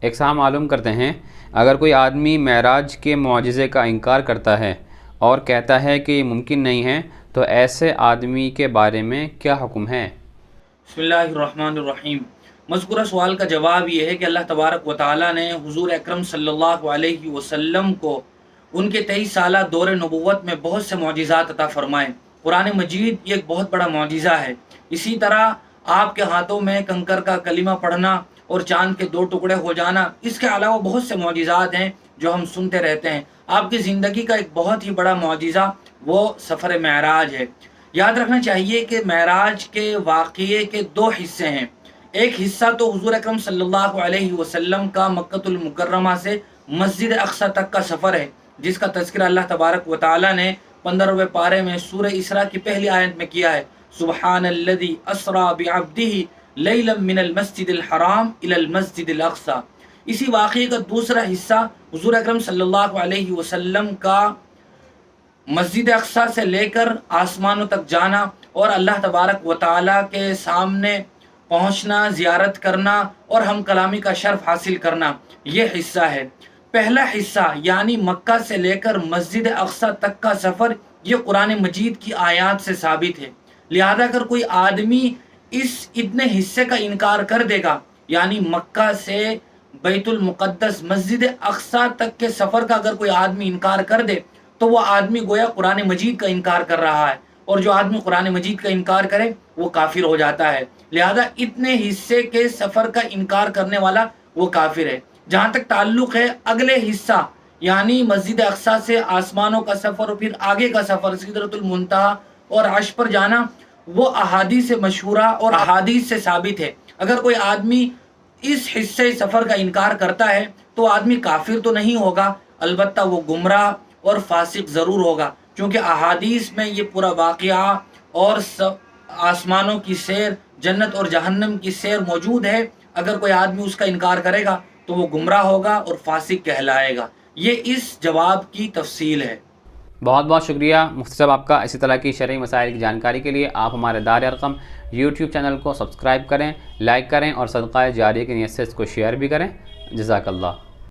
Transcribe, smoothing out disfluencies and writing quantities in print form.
ایک صاحب معلوم کرتے ہیں، اگر کوئی آدمی معراج کے معجزے کا انکار کرتا ہے اور کہتا ہے کہ یہ ممکن نہیں ہے تو ایسے آدمی کے بارے میں کیا حکم ہے؟ بسم اللہ الرحمن الرحیم۔ مذکورہ سوال کا جواب یہ ہے کہ اللہ تبارک و تعالیٰ نے حضور اکرم صلی اللہ علیہ وسلم کو ان کے 23 سالہ دور نبوت میں بہت سے معجزات عطا فرمائے۔ قرآن مجید یہ ایک بہت بڑا معجزہ ہے۔ اسی طرح آپ کے ہاتھوں میں کنکر کا کلمہ پڑھنا اور چاند کے 2 ٹکڑے ہو جانا، اس کے علاوہ بہت سے معجزات ہیں جو ہم سنتے رہتے ہیں۔ آپ کی زندگی کا ایک بہت ہی بڑا معجزہ وہ سفر معراج ہے۔ یاد رکھنا چاہیے کہ معراج کے واقعے کے 2 حصے ہیں۔ ایک حصہ تو حضور اکرم صلی اللہ علیہ وسلم کا مکۃ المکرمہ سے مسجد اقصی تک کا سفر ہے، جس کا تذکرہ اللہ تبارک و تعالی نے 15ویں پارے میں سورہ اسراء کی پہلی آیت میں کیا ہے۔ سبحان الذی اسری بعبدہ لیلا من المسجد الحرام الی المسجد الاقصی۔ اسی واقعے کا دوسرا حصہ حضور اکرم صلی اللہ علیہ وسلم کا مسجد اقصی سے لے کر آسمانوں تک جانا اور اللہ تبارک و تعالیٰ کے سامنے پہنچنا، زیارت کرنا اور ہم کلامی کا شرف حاصل کرنا، یہ حصہ ہے۔ پہلا حصہ یعنی مکہ سے لے کر مسجد اقصی تک کا سفر، یہ قرآن مجید کی آیات سے ثابت ہے۔ لہذا اگر کوئی آدمی اس اتنے حصے کا انکار کر دے گا، یعنی مکہ سے بیت المقدس مسجد اقصی تک کے سفر کا اگر کوئی آدمی انکار کر دے تو وہ آدمی گویا قرآن مجید کا انکار کر رہا ہے، اور جو آدمی قرآن مجید کا انکار کرے وہ کافر ہو جاتا ہے۔ لہذا اتنے حصے کے سفر کا انکار کرنے والا وہ کافر ہے۔ جہاں تک تعلق ہے اگلے حصہ یعنی مسجد اقصی سے آسمانوں کا سفر اور پھر آگے کا سفر سدرۃ المنتہا اور عرش پر جانا، وہ احادیث مشہورہ اور احادیث سے ثابت ہے۔ اگر کوئی آدمی اس حصے سفر کا انکار کرتا ہے تو آدمی کافر تو نہیں ہوگا، البتہ وہ گمراہ اور فاسق ضرور ہوگا، کیونکہ احادیث میں یہ پورا واقعہ اور آسمانوں کی سیر، جنت اور جہنم کی سیر موجود ہے۔ اگر کوئی آدمی اس کا انکار کرے گا تو وہ گمراہ ہوگا اور فاسق کہلائے گا۔ یہ اس جواب کی تفصیل ہے۔ بہت بہت شکریہ مفتی صاحب آپ کا۔ اسی طرح کی شرعی مسائل کی جانکاری کے لیے آپ ہمارے دار ارقم یوٹیوب چینل کو سبسکرائب کریں، لائک کریں اور صدقہ جاریہ کی نیت سے اس کو شیئر بھی کریں۔ جزاک اللہ۔